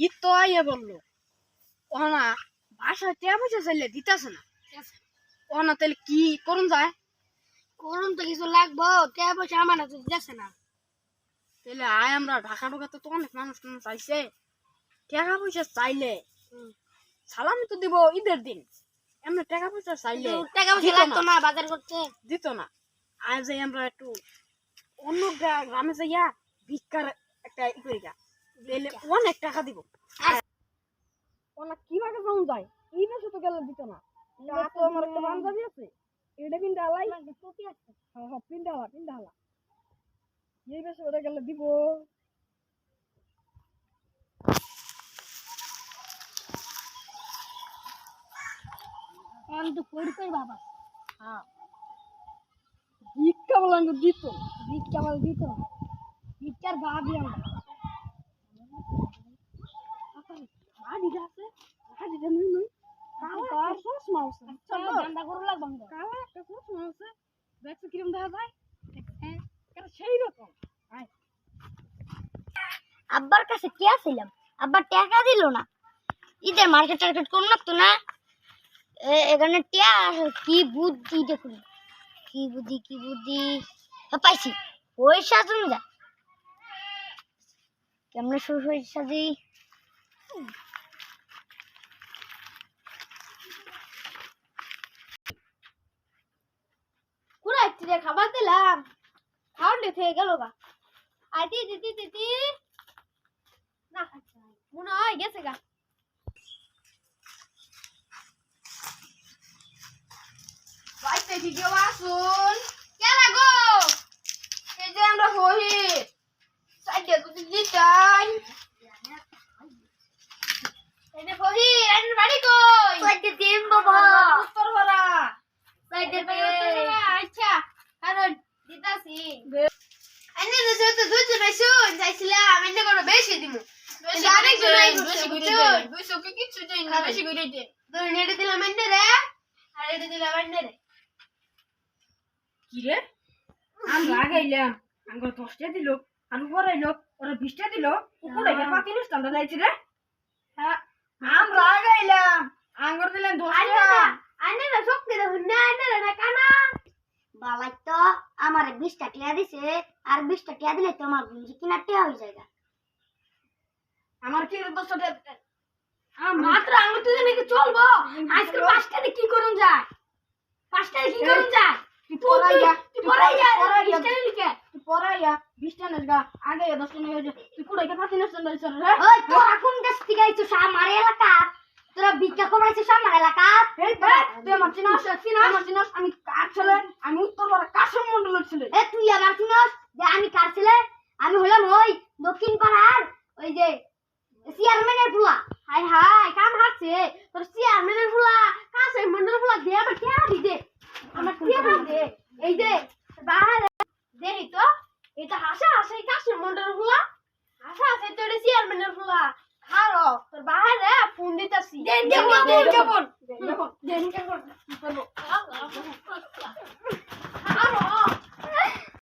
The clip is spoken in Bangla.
ঈদ তো আইয়া বললো ওনা বাসায় টিয়া পয়সা চাইলে দিতেছে না। ওনা তাহলে কি করুন যায়? করুন তো কিছু লাগবো, টাকা পয়সা আমার হাতে দিতেছে না। তাহলে আয় আমরা ঢাকা ঢোকাতে তো অনেক মানুষ টানুষ চাইছে, টাকা পয়সা চাইলে সালামি তো দিব ঈদের দিন, এমনি টাকা পয়সা চাইলে টাকা পয়সা লাগতো না বাজার করতে, দিত না। আয় যাই আমরা একটু অন্য গ্রামে যাইয়া ভিক্ষার একটা ই করি গা, তাহলে অনেক টাকা দিব। ওনা কিভাবে যাওয়া যায়? এই বেশি তো গেলে দিত না। তো আমার একটা বান্ধবী আছে, এটা পিন্ডা হালাই, হ্যাঁ পিন্ডা হালা, এই বেশি ওটা গেলে দিব। আমি তো পড়ি বাবা। হ্যাঁ ভিক্ষা বলে দিত, ভিক্ষা বল দিত, ভিক্ষার ভাবি আমরা। মাটিটা আছে, মাটিটা নুই নুই কালা একটা চশমা আছে, ঠান্ডা করে লাগবে কালা একটা চশমা আছে, দেখছো কিরম দেখা যায়? এটা সেই রকম। আব্বার কাছে কি আসছিলাম, আব্বার টাকা দিল না, ঈদের মার্কেট টার্কেট করুন না তো না, এখানে টিয়া কি বুদ্ধি দেখুন, কি বুদ্ধি পাইছি। ওই সাজুন যা কেমন শুরু সাজি, পুরো একটু খাবার দিলাম, খাওয়ার থেকে গেল গা। আইতি দিতি দিতি না খাচ্ছে মনে হয় গেছে গা। বাইতে ভিডিও আসুন কে লাগো, এই যে আমরা হই সাইডে তুই দিতাই, এনে বহি এনে বাড়ি কই সাইডে দিন বাবা, উত্তর ভরা সাইডে দিন। আচ্ছা কারণ দিতাছি এনে যে তো দুই জন শুন চাইছিলাম এনে কোনো বেশি দিমু, বেশি আরেক জন বেশি করে দে, বেশি কি কিছু দেই না, বেশি করে দে। দুই নেড়ে দিলাম এনে রে, আর এটা দিলাম এনে রে। কি রে আমরা আগাইলাম, আঙ্গুর 10টা দিল, আর পরাইলো ওরা 20টা দিল, উপরে গে পাতি নিস্তানটা যাইছি রে। হ্যাঁ আমরা আগাইলাম, আঙ্গুর দিলেন 10টা। আনে না শক্তি দেখুন না, এনে রে না কানা বালাই তো আমারে 20টা টিয়া দিছে, আর 20টা টিয়া দিলে তো আমার গুঞ্জি কিনা টিয়া হয়ে যায়। আমার কি 10টা মাত্র আঙ্গুর তুই নাকি চলবো, আজকে 5টা দিয়ে কি করুন যায়, 5টা দিয়ে কি করুন যায়? তুই পড়াইয়া 20টা লিখে তুই পড়াইয়া 20টা নেগা আগে 10টা নেগা তুই পুরাইকে পাতি নিস্তানটা দিছ রে। ওই তো এখন দেশ থেকে আইছো আমার এলাকা, তোরা ভিক্ষা করাইছিস আমার এলাকা। এই তুই আমার চিনাস, আমার চিনাস, আমি কার ছেলে, আমি উত্তর পাড়া কাশম মন্ডলের ছেলে। এ তুই আমার চিনস যে আমি কার ছেলে? আমি হলাম ওই দক্ষিণ পাড়ার ওই যে চেয়ারম্যানের ফুলা। হাই হাই কাম হারছে তোর চেয়ারম্যানের ফুলা, কাছে মন্ডলের ফুলা দে আমার টিয়া দে, আমার টিয়া দে। এই যে বাইরে দেই তো এটা হাসা হাসা কাছে মন্ডলের ফুলা, হাসা হাসা তোর চেয়ারম্যানের ফুলা। খারো তোর বাইরে ফোন দিতাছি, দেন কেমন খারো